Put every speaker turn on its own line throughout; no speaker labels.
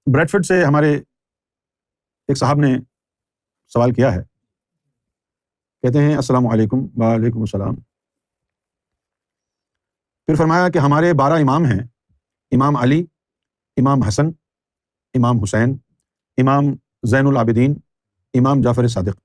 Bradford سے ہمارے ایک صاحب نے سوال کیا ہے، کہتے ہیں السلام علیکم۔ وعلیکم السلام۔ پھر فرمایا کہ ہمارے 12 امام ہیں، امام علی، امام حسن، امام حسین، امام زین العابدین، امام جعفر صادق۔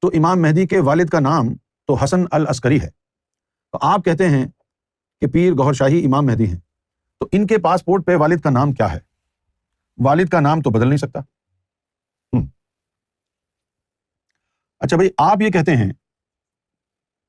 تو امام مہدی کے والد کا نام تو حسن العسکری ہے، تو آپ کہتے ہیں کہ پیر گوہر شاہی امام مہدی ہیں، تو ان کے پاسپورٹ پہ والد کا نام کیا ہے؟ والد کا نام تو بدل نہیں سکتا۔ اچھا بھائی، آپ یہ کہتے ہیں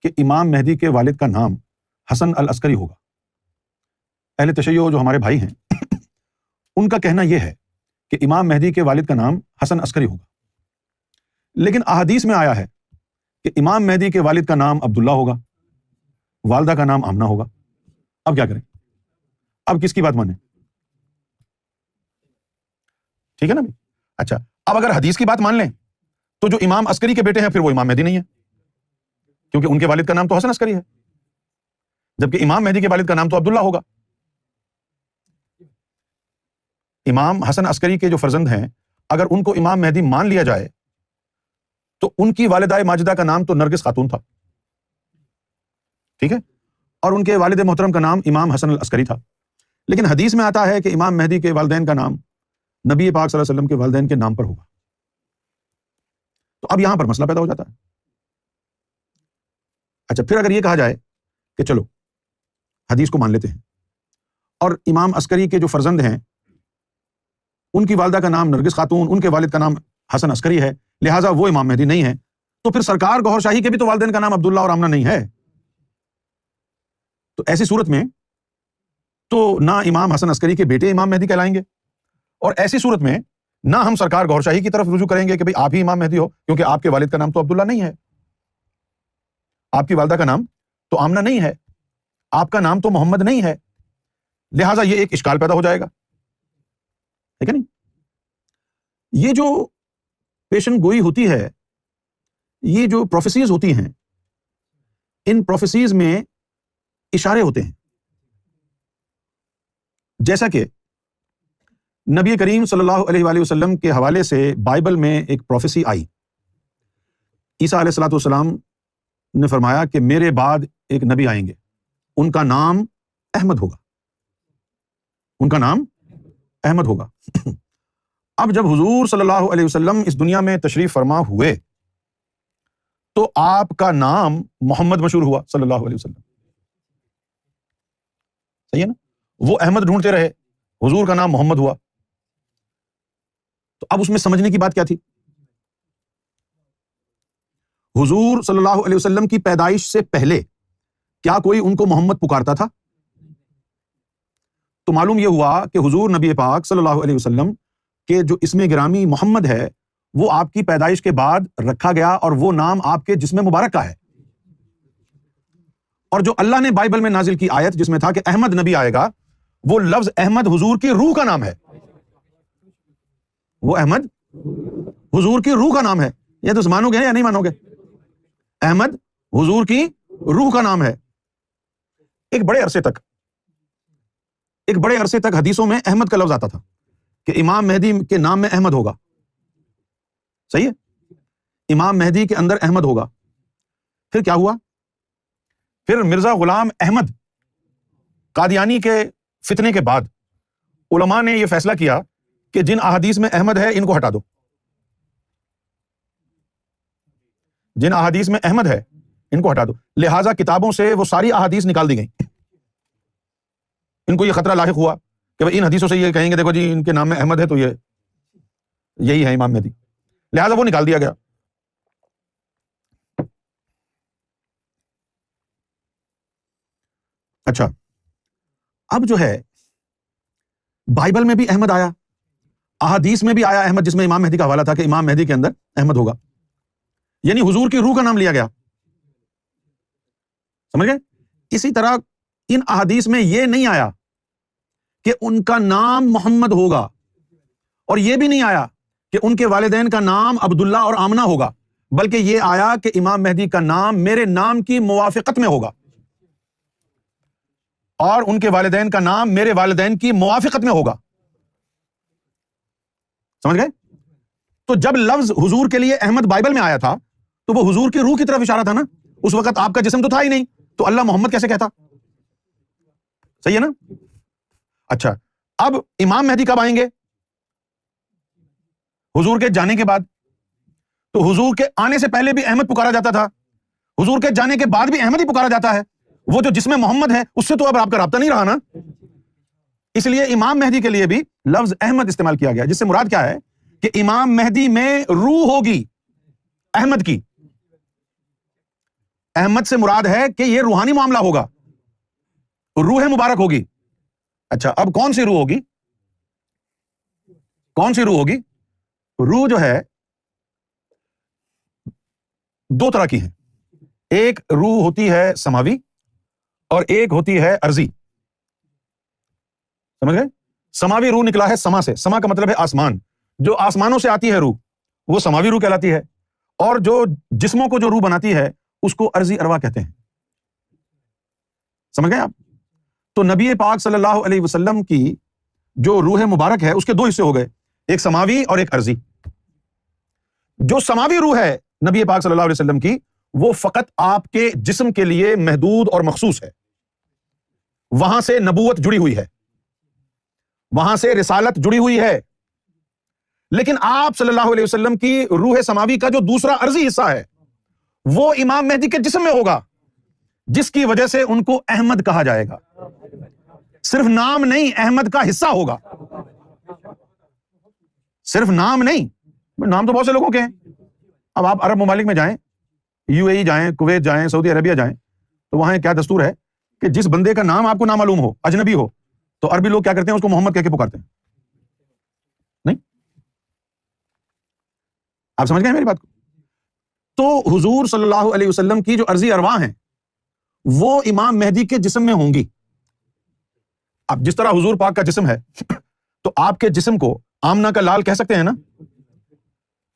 کہ امام مہدی کے والد کا نام حسن العسکری ہوگا۔ اہل تشیع جو ہمارے بھائی ہیں ان کا کہنا یہ ہے کہ امام مہدی کے والد کا نام حسن عسکری ہوگا، لیکن احادیث میں آیا ہے کہ امام مہدی کے والد کا نام عبداللہ ہوگا، والدہ کا نام آمنہ ہوگا۔ اب کیا کریں؟ اب کس کی بات مانیں؟ ٹھیک ہے نا؟ اچھا، اب اگر حدیث کی بات مان لیں تو جو امام عسکری کے بیٹے ہیں پھر وہ امام مہدی نہیں ہے، کیونکہ ان کے والد کا نام تو حسن عسکری ہے، جبکہ امام مہدی کے والد کا نام تو عبداللہ ہوگا۔ امام حسن عسکری کے جو فرزند ہیں اگر ان کو امام مہدی مان لیا جائے تو ان کی والدہ ماجدہ کا نام تو نرگس خاتون تھا، ٹھیک ہے، اور ان کے والد محترم کا نام امام حسن العسکری تھا، لیکن حدیث میں آتا ہے کہ امام مہدی کے والدین کا نام نبی پاک صلی اللہ علیہ وسلم کے والدین کے نام پر ہوگا۔ تو اب یہاں پر مسئلہ پیدا ہو جاتا ہے۔ اچھا، پھر اگر یہ کہا جائے کہ چلو حدیث کو مان لیتے ہیں اور امام عسکری کے جو فرزند ہیں ان کی والدہ کا نام نرگس خاتون، ان کے والد کا نام حسن عسکری ہے، لہٰذا وہ امام مہدی نہیں ہے، تو پھر سرکار گوہر شاہی کے بھی تو والدین کا نام عبداللہ اور آمنہ نہیں ہے۔ تو ایسی صورت میں تو نہ امام حسن عسکری کے بیٹے امام مہدی کہلائیں گے، اور ایسی صورت میں نہ ہم سرکار گوہر شاہی کی طرف رجوع کریں گے کہ بھئی آپ ہی امام مہدی ہو، کیونکہ آپ کے والد کا نام تو عبداللہ نہیں ہے، آپ کی والدہ کا نام تو آمنہ نہیں ہے، آپ کا نام تو محمد نہیں ہے، لہٰذا یہ ایک اشکال پیدا ہو جائے گا، ٹھیک ہے نہیں؟ یہ جو پیشن گوئی ہوتی ہے، یہ جو پروفیسیز ہوتی ہیں، ان پروفیسیز میں اشارے ہوتے ہیں، جیسا کہ نبی کریم صلی اللہ علیہ وآلہ وسلم کے حوالے سے بائبل میں ایک پروفیسی آئی۔ عیسیٰ علیہ الصلوۃ والسلام نے فرمایا کہ میرے بعد ایک نبی آئیں گے، ان کا نام احمد ہوگا، ان کا نام احمد ہوگا۔ اب جب حضور صلی اللہ علیہ وسلم اس دنیا میں تشریف فرما ہوئے تو آپ کا نام محمد مشہور ہوا صلی اللہ علیہ وسلم، صحیح ہے نا؟ وہ احمد ڈھونڈتے رہے، حضور کا نام محمد ہوا، تو اب اس میں سمجھنے کی بات کیا تھی؟ حضور صلی اللہ علیہ وسلم کی پیدائش سے پہلے کیا کوئی ان کو محمد پکارتا تھا؟ تو معلوم یہ ہوا کہ حضور نبی پاک صلی اللہ علیہ وسلم کہ جو اسم گرامی محمد ہے وہ آپ کی پیدائش کے بعد رکھا گیا، اور وہ نام آپ کے جسم مبارک کا ہے، اور جو اللہ نے بائبل میں نازل کی آیت جس میں تھا کہ احمد نبی آئے گا، وہ لفظ احمد حضور کی روح کا نام ہے، وہ احمد حضور کی روح کا نام ہے۔ یہ تو مانو گے یا نہیں مانو گے؟ احمد حضور کی روح کا نام ہے۔ ایک بڑے عرصے تک حدیثوں میں احمد کا لفظ آتا تھا کہ امام مہدی کے نام میں احمد ہوگا، صحیح ہے، امام مہدی کے اندر احمد ہوگا۔ پھر کیا ہوا؟ پھر مرزا غلام احمد قادیانی کے فتنے کے بعد علماء نے یہ فیصلہ کیا کہ جن احادیث میں احمد ہے ان کو ہٹا دو، جن احادیث میں احمد ہے ان کو ہٹا دو، لہٰذا کتابوں سے وہ ساری احادیث نکال دی گئیں۔ ان کو یہ خطرہ لاحق ہوا کہ ان حدیثوں سے یہ کہیں گے دیکھو جی ان کے نام میں احمد ہے تو یہی ہے امام مہدی، لہٰذا وہ نکال دیا گیا۔ اچھا، اب جو ہے بائبل میں بھی احمد آیا، احادیث میں بھی آیا احمد، جس میں امام مہدی کا حوالہ تھا کہ امام مہدی کے اندر احمد ہوگا، یعنی حضور کی روح کا نام لیا گیا، سمجھ گئے؟ اسی طرح ان احادیث میں یہ نہیں آیا کہ ان کا نام محمد ہوگا، اور یہ بھی نہیں آیا کہ ان کے والدین کا نام عبداللہ اور آمنہ ہوگا، بلکہ یہ آیا کہ امام مہدی کا نام میرے نام کی موافقت میں ہوگا، اور ان کے والدین کا نام میرے والدین کی موافقت میں ہوگا۔ سمجھ گئے؟ تو جب لفظ حضور کے لیے احمد بائبل میں آیا تھا تو وہ حضور کی روح کی طرف اشارہ تھا نا، اس وقت آپ کا جسم تو تھا ہی نہیں، تو اللہ محمد کیسے کہتا؟ صحیح ہے نا؟ اچھا، اب امام مہدی کب آئیں گے؟ حضور کے جانے کے بعد. تو حضور کے آنے سے پہلے بھی احمد پکارا جاتا تھا، حضور کے جانے کے بعد بھی احمد ہی پکارا جاتا ہے. وہ جو جسم محمد ہے اس سے تو اب آپ کا رابطہ نہیں رہا نا. اس لیے امام مہدی کے لیے بھی لفظ احمد استعمال کیا گیا، جس سے مراد کیا ہے کہ امام مہدی میں روح ہوگی احمد کی. احمد سے مراد ہے کہ یہ روحانی معاملہ ہوگا، روح مبارک ہوگی. اچھا، اب کون سی روح ہوگی؟ کون سی روح ہوگی؟ روح جو ہے دو طرح کی ہیں. ایک روح ہوتی ہے سماوی اور ایک ہوتی ہے ارضی. سمجھ گئے؟ سماوی روح نکلا ہے سما سے، سما کا مطلب ہے آسمان. جو آسمانوں سے آتی ہے روح وہ سماوی روح کہلاتی ہے، اور جو جسموں کو جو روح بناتی ہے اس کو ارضی ارواح کہتے ہیں. سمجھ گئے آپ؟ تو نبی پاک صلی اللہ علیہ وسلم کی جو روح مبارک ہے اس کے دو حصے ہو گئے، ایک سماوی اور ایک ارضی. جو سماوی روح ہے نبی پاک صلی اللہ علیہ وسلم کی، وہ فقط آپ کے جسم کے لیے محدود اور مخصوص ہے. وہاں سے نبوت جڑی ہوئی ہے، وہاں سے رسالت جڑی ہوئی ہے. لیکن آپ صلی اللہ علیہ وسلم کی روح سماوی کا جو دوسرا ارضی حصہ ہے وہ امام مہدی کے جسم میں ہوگا، جس کی وجہ سے ان کو احمد کہا جائے گا. صرف نام نہیں، احمد کا حصہ ہوگا. صرف نام نہیں، نام تو بہت سے لوگوں کے ہیں. اب آپ عرب ممالک میں جائیں، یو اے ای جائیں، کویت جائیں، سعودی عربیہ جائیں، تو وہاں کیا دستور ہے کہ جس بندے کا نام آپ کو نامعلوم ہو، اجنبی ہو، تو عربی لوگ کیا کرتے ہیں؟ اس کو محمد کہہ کے پکارتے ہیں. نہیں؟ آپ سمجھ گئے میری بات کو؟ تو حضور صلی اللہ علیہ وسلم کی جو ارضی ارواح ہیں وہ امام مہدی کے جسم میں ہوں گی. اب جس طرح حضور پاک کا جسم ہے تو آپ کے جسم کو آمنہ کا لال کہہ سکتے ہیں نا؟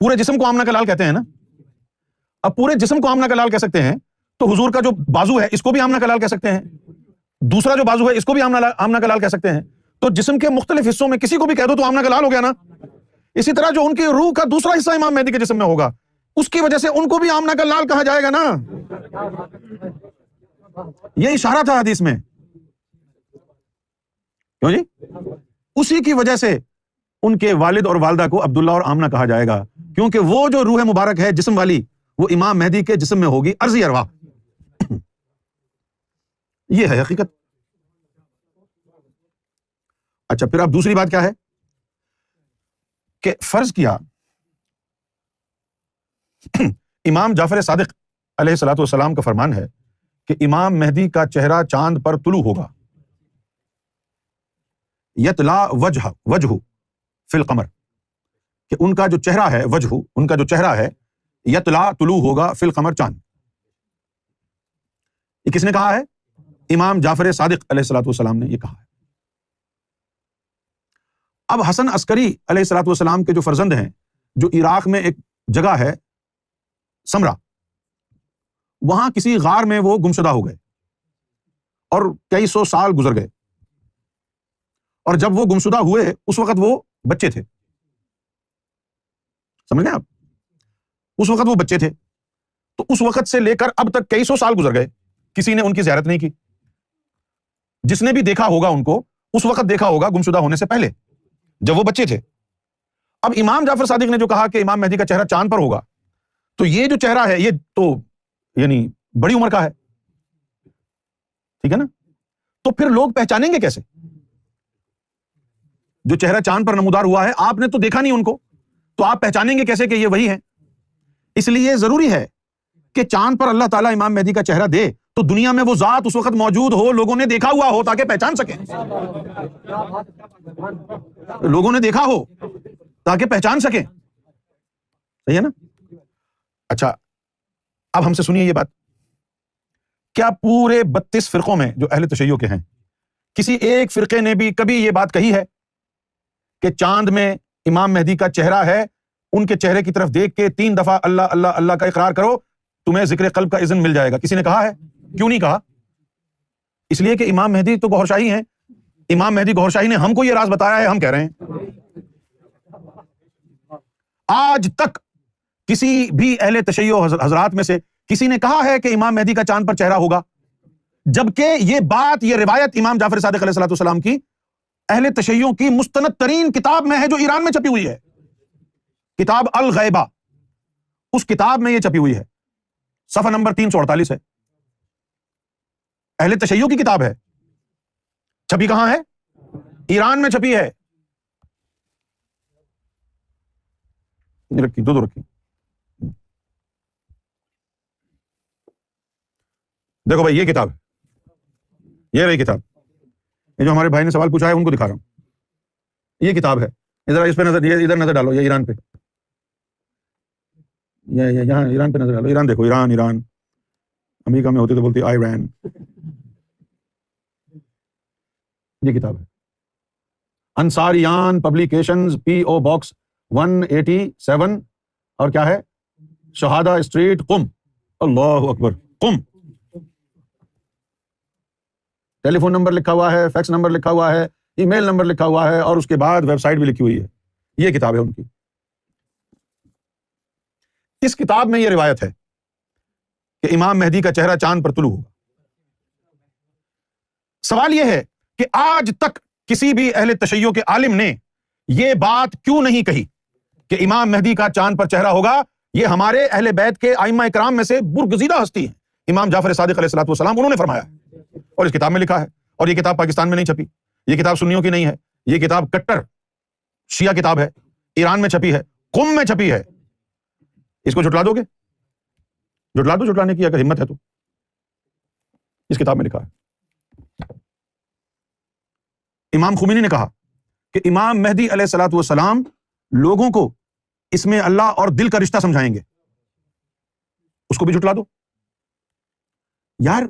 پورے جسم کو آمنہ کا لال کہتے ہیں نا؟ اب پورے جسم کو آمنہ کا لال کہہ سکتے ہیں تو حضور کا جو بازو ہے اس کو بھی آمنہ کا لال کہہ سکتے ہیں، دوسرا جو بازو ہے اس کو بھی آمنہ کا لال کہہ سکتے ہیں. تو جسم کے مختلف حصوں میں کسی کو بھی کہہ دو تو آمنہ کا لال ہو گیا نا. اسی طرح جو ان کی روح کا دوسرا حصہ امام مہدی کے جسم میں ہوگا اس کی وجہ سے ان کو بھی آمنہ کا لال کہا جائے گا نا. یہ اشارہ تھا حدیث میں. کیوں جی؟ اسی کی وجہ سے ان کے والد اور والدہ کو عبداللہ اور آمنہ کہا جائے گا، کیونکہ وہ جو روح مبارک ہے جسم والی وہ امام مہدی کے جسم میں ہوگی، ارضی ارواح. یہ ہے حقیقت. اچھا، پھر اب دوسری بات کیا ہے کہ فرض کیا امام جعفر صادق علیہ الصلوۃ والسلام کا فرمان ہے کہ امام مہدی کا چہرہ چاند پر طلوع ہوگا. یطلا وجہ فی القمر، کہ ان کا جو چہرہ ہے، وجہ ان کا جو چہرہ ہے، یطلا طلوع ہوگا فی القمر، چاند. یہ کس نے کہا ہے؟ امام جعفر صادق علیہ الصلوۃ والسلام نے یہ کہا ہے. اب حسن عسکری علیہ الصلوۃ والسلام کے جو فرزند ہیں، جو عراق میں ایک جگہ ہے سمرا، وہاں کسی غار میں وہ گمشدہ ہو گئے اور کئی سو سال گزر گئے. اور جب وہ گمشدہ ہوئے اس وقت وہ بچے تھے. سمجھ گئے آپ؟ اس وقت وہ بچے تھے، تو اس وقت سے لے کر اب تک کئی سو سال گزر گئے، کسی نے ان کی زیارت نہیں کی. جس نے بھی دیکھا ہوگا ان کو اس وقت دیکھا ہوگا گمشدہ ہونے سے پہلے جب وہ بچے تھے. اب امام جعفر صادق نے جو کہا کہ امام مہدی کا چہرہ چاند پر ہوگا، تو یہ جو چہرہ ہے یہ تو یعنی بڑی عمر کا ہے، ٹھیک ہے نا؟ تو پھر لوگ پہچانیں گے کیسے؟ جو چہرہ چاند پر نمودار ہوا ہے آپ نے تو دیکھا نہیں ان کو، تو آپ پہچانیں گے کیسے کہ یہ وہی ہیں؟ اس لیے ضروری ہے کہ چاند پر اللہ تعالیٰ امام مہدی کا چہرہ دے تو دنیا میں وہ ذات اس وقت موجود ہو، لوگوں نے دیکھا ہوا ہو تاکہ پہچان سکیں. لوگوں نے دیکھا ہو تاکہ پہچان سکیں. صحیح ہے نا؟ اچھا، اب ہم سے سنیے یہ بات، کیا پورے 32 فرقوں میں جو اہل تشیع کے ہیں کسی ایک فرقے نے بھی کبھی یہ بات کہی ہے کہ چاند میں امام مہدی کا چہرہ ہے، ان کے چہرے کی طرف دیکھ کے 3 دفعہ اللہ اللہ اللہ کا اقرار کرو، تمہیں ذکر قلب کا اذن مل جائے گا؟ کسی نے کہا ہے؟ کیوں نہیں کہا؟ اس لیے کہ امام مہدی تو گوھر شاہی ہیں. امام مہدی گوھر شاہی نے ہم کو یہ راز بتایا ہے، ہم کہہ رہے ہیں. آج تک کسی بھی اہل تشیع حضرات میں سے کسی نے کہا ہے کہ امام مہدی کا چاند پر چہرہ ہوگا، جبکہ یہ روایت امام جعفر صادق علیہ السلام کی اہل تشیع کی مستند ترین کتاب میں ہے، جو ایران میں چھپی ہوئی ہے، کتاب الغیبہ، اس کتاب میں یہ چھپی ہوئی ہے، صفحہ نمبر 348 ہے، اہل تشیع کی کتاب ہے، چھپی کہاں ہے؟ ایران میں چھپی ہے۔ رکھی دو رکھی، دیکھو بھائی، یہ کتاب ہے، یہ رہی کتاب، یہ جو ہمارے بھائی نے سوال پوچھا ہے ان کو دکھا رہا ہوں، یہ کتاب ہے، ادھر اس پہ نظر، یہ ادھر نظر ڈالو، یہ ایران پہ، یہاں ایران پہ نظر ڈالو، ایران دیکھو، ایران، امریکہ میں ہوتے تو بولتے آئران، یہ کتاب ہے، انصاریان پبلیکیشنز، PO باکس 187، اور کیا ہے؟ شہادہ اسٹریٹ، قم، اللہ اکبر، قم، ٹیلی فون نمبر لکھا ہوا ہے، فیکس نمبر لکھا ہوا ہے، ای میل نمبر لکھا ہوا ہے، اور اس کے بعد ویب سائٹ بھی لکھی ہوئی ہے، یہ کتاب ہے ان کی۔ اس کتاب میں یہ روایت ہے کہ امام مہدی کا چہرہ چاند پر طلوع ہوگا۔ سوال یہ ہے کہ آج تک کسی بھی اہل تشیع کے عالم نے یہ بات کیوں نہیں کہی کہ امام مہدی کا چاند پر چہرہ ہوگا؟ یہ ہمارے اہل بیت کے ائمہ کرام میں سے برگزیدہ ہستی ہیں، امام جعفر صادق علیہ السلام، انہوں نے فرمایا اور اس کتاب میں لکھا ہے، اور یہ کتاب پاکستان میں نہیں چھپی، یہ کتاب سنیوں کی نہیں ہے، یہ کتاب کٹر شیعہ کتاب ہے، ایران میں چھپی ہے، قم میں چھپی ہے۔ اس کو جھٹلا دو گے؟ جھٹلا دو، جھٹلانے کی اگر ہمت ہے تو، اس کتاب میں لکھا ہے۔ امام خمینی نے کہا کہ امام مہدی علیہ الصلوۃ والسلام لوگوں کو اس میں اللہ اور دل کا رشتہ سمجھائیں گے، اس کو بھی جھٹلا دو۔ یار،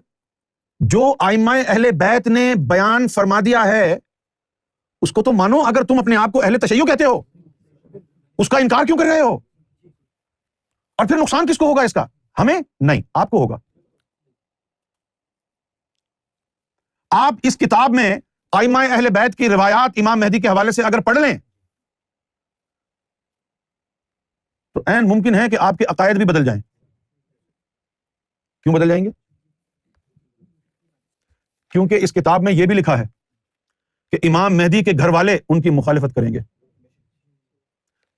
جو ائمہ اہل بیت نے بیان فرما دیا ہے اس کو تو مانو، اگر تم اپنے آپ کو اہل تشیع کہتے ہو، اس کا انکار کیوں کر رہے ہو؟ اور پھر نقصان کس کو ہوگا اس کا؟ ہمیں نہیں، آپ کو ہوگا۔ آپ اس کتاب میں ائمہ اہل بیت کی روایات امام مہدی کے حوالے سے اگر پڑھ لیں تو عین ممکن ہے کہ آپ کے عقائد بھی بدل جائیں۔ کیوں بدل جائیں گے؟ کیونکہ اس کتاب میں یہ بھی لکھا ہے کہ امام مہدی کے گھر والے ان کی مخالفت کریں گے۔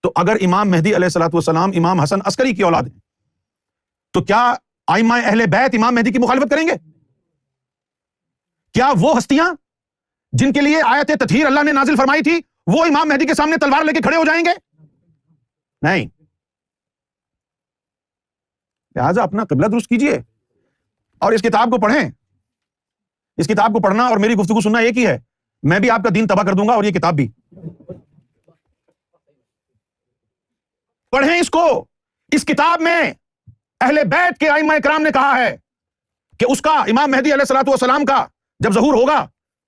تو اگر امام مہدی علیہ الصلوۃ والسلام امام حسن عسکری کی اولاد ہیں تو کیا ائمہ اہل بیت امام مہدی کی مخالفت کریں گے؟ کیا وہ ہستیاں جن کے لیے آیت تطہیر اللہ نے نازل فرمائی تھی وہ امام مہدی کے سامنے تلوار لے کے کھڑے ہو جائیں گے؟ نہیں۔ لہٰذا اپنا قبلہ درست کیجئے اور اس کتاب کو پڑھیں۔ اس کتاب کو پڑھنا اور میری گفتگو سننا ایک ہی ہے، میں بھی آپ کا دین تباہ کر دوں گا اور یہ کتاب بھی۔ پڑھیں اس کو۔ اس کتاب میں اہل بیت کے ائمہ کرام نے کہا ہے کہ اس کا، امام مہدی علیہ الصلوۃ والسلام کا جب ظہور ہوگا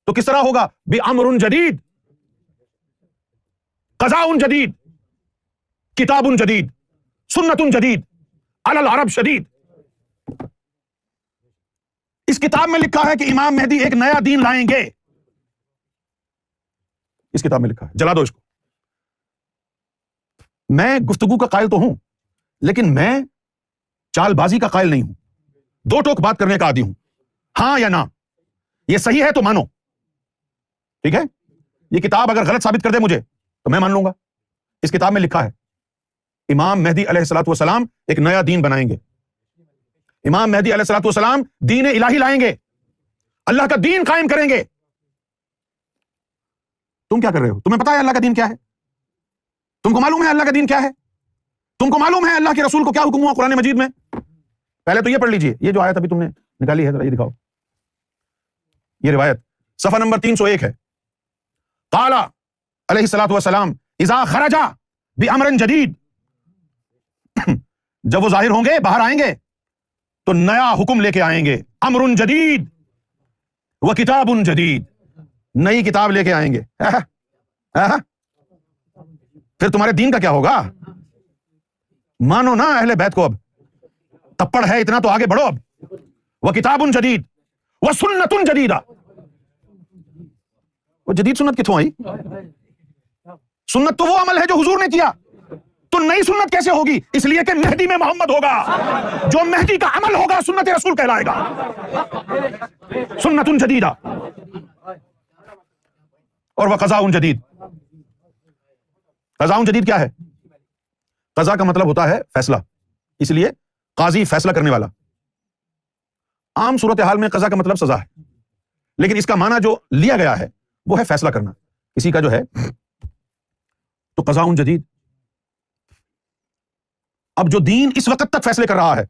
تو کس طرح ہوگا؟ بِأَمْرٌ جدید، قضاء جدید، کتاب جدید، سنت جدید، علی العرب شدید۔ اس کتاب میں لکھا ہے کہ امام مہدی ایک نیا دین لائیں گے، اس کتاب میں لکھا ہے۔ جلا دو اس کو۔ میں گفتگو کا قائل تو ہوں لیکن میں چال بازی کا قائل نہیں ہوں، دو ٹوک بات کرنے کا عادی ہوں، ہاں یا نہ، یہ صحیح ہے تو مانو، ٹھیک ہے؟ یہ کتاب اگر غلط ثابت کر دے مجھے تو میں مان لوں گا۔ اس کتاب میں لکھا ہے امام مہدی علیہ الصلوۃ والسلام ایک نیا دین بنائیں گے، امام مہدی علیہ الصلوۃ والسلام دین الہی لائیں گے، اللہ کا دین قائم کریں گے۔ تم کیا کر رہے ہو؟ تمہیں پتا ہے اللہ کا دین کیا ہے؟ تم کو معلوم ہے اللہ کا دین کیا ہے؟ تم کو معلوم ہے اللہ کے رسول کو کیا حکم ہوا قرآن مجید میں؟ پہلے تو یہ پڑھ لیجئے، یہ جو آیت ابھی تم نے نکالی ہے ذرا یہ دکھاؤ، یہ روایت صفحہ نمبر 301 ہے۔ قال علیہ الصلوۃ والسلام اذا خرج بامر جدید، جب وہ ظاہر ہوں گے، باہر آئیں گے تو نیا حکم لے کے آئیں گے، امر جدید و کتاب جدید، نئی کتاب لے کے آئیں گے۔ پھر تمہارے دین کا کیا ہوگا؟ مانو نا اہل بیت کو، اب تپڑ ہے اتنا تو آگے بڑھو اب۔ وہ کتاب جدید وہ سنت جدیدہ، وہ جدید سنت کتوں آئی؟ سنت تو وہ عمل ہے جو حضور نے کیا، تو نئی سنت کیسے ہوگی؟ اس لیے کہ مہدی میں محمد ہوگا، جو مہدی کا عمل ہوگا سنت رسول کہلائے گا، سنت جدیدہ اور وقضاء جدید۔ قضاء جدید کیا ہے؟ قضاء کا مطلب ہوتا ہے فیصلہ، اس لیے قاضی فیصلہ کرنے والا۔ عام صورتحال میں قضاء کا مطلب سزا ہے، لیکن اس کا معنی جو لیا گیا ہے وہ ہے فیصلہ کرنا کسی کا جو ہے، تو قضاء جدید۔ اب جو دین اس وقت تک فیصلے کر رہا ہے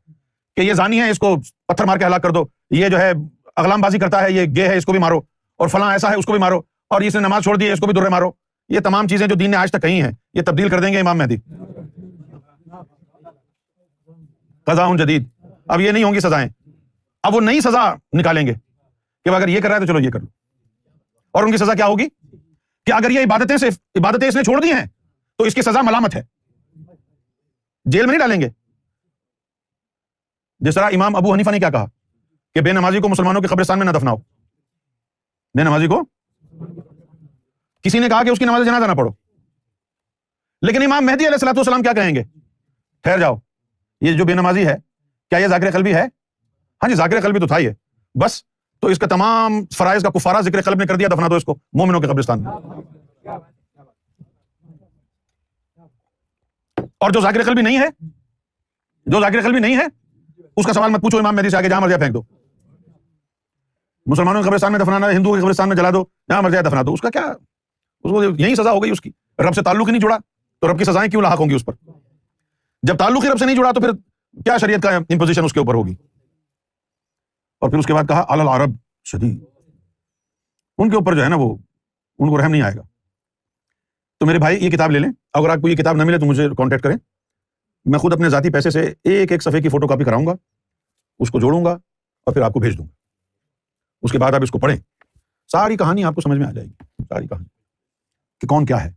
کہ یہ زانی ہے، اس کو پتھر مار کے ہلاک کر دو، یہ جو ہے اغلام بازی کرتا ہے، یہ گے ہے، اس کو بھی مارو، اور فلاں ایسا ہے اس کو بھی مارو، اور اس نے نماز چھوڑ دی ہے اس کو بھی درے مارو، یہ تمام چیزیں جو دین نے آج تک کہی ہیں یہ تبدیل کر دیں گے امام مہدی۔ قضاء جدید۔ اب یہ نہیں ہوں گی سزائیں، اب وہ نئی سزا نکالیں گے کہ اگر یہ کر رہا ہے تو چلو یہ کر لو، اور ان کی سزا کیا ہوگی کہ اگر یہ عبادتیں اس نے چھوڑ دی ہیں تو اس کی سزا ملامت ہے، جیل میں نہیں ڈالیں گے۔ جس طرح امام ابو حنیفہ نے کیا کہا کہ بے نمازی کو مسلمانوں کے قبرستان میں نہ دفناؤ، بے نمازی کو، کسی نے کہا کہ اس کی نماز جنازہ نہ پڑھو، لیکن امام مہدی علیہ الصلوۃ والسلام کیا کہیں گے؟ ٹھہر جاؤ، یہ جو بے نمازی ہے کیا یہ ذاکر قلبی ہے؟ ہاں جی ذاکر قلبی تو تھا، یہ بس تو اس کا تمام فرائض کا کفارہ ذکر قلب نے کر دیا، دفنا دو اس کو مومنوں کے قبرستان میں۔ اور جو ذاکر قلبی نہیں ہے، جو ذاکر قلبی نہیں ہے اس کا سوال مت پوچھو امام مہدی سے، آگے جہاں مرضی پھینک دو، مسلمانوں کے قبرستان میں دفنانا ہے، ہندو کے قبرستان میں جلا دو، جہاں مرضی دفنا دو، اس کا کیا، اس کو یہی سزا ہو گئی اس کی۔ رب سے تعلق ہی نہیں جڑا تو رب کی سزائیں کیوں لاحق ہوں گی اس پر؟ جب تعلق ہی رب سے نہیں جڑا تو پھر کیا شریعت کا امپوزیشن اس کے اوپر ہوگی؟ اور پھر اس کے بعد کہا علی العرب شدید، ان کے اوپر جو ہے نا وہ ان کو رحم نہیں آئے گا۔ تو میرے بھائی یہ کتاب لے لیں، اگر آپ کو یہ کتاب نہ ملے تو مجھے کانٹیکٹ کریں، میں خود اپنے ذاتی پیسے سے ایک ایک صفحے کی فوٹو کاپی کراؤں گا، اس کو جوڑوں گا اور پھر آپ کو بھیج دوں گا، اس کے بعد آپ اس کو پڑھیں، ساری کہانی آپ کو سمجھ میں آ جائے گی، ساری کہانی کہ کون کیا ہے۔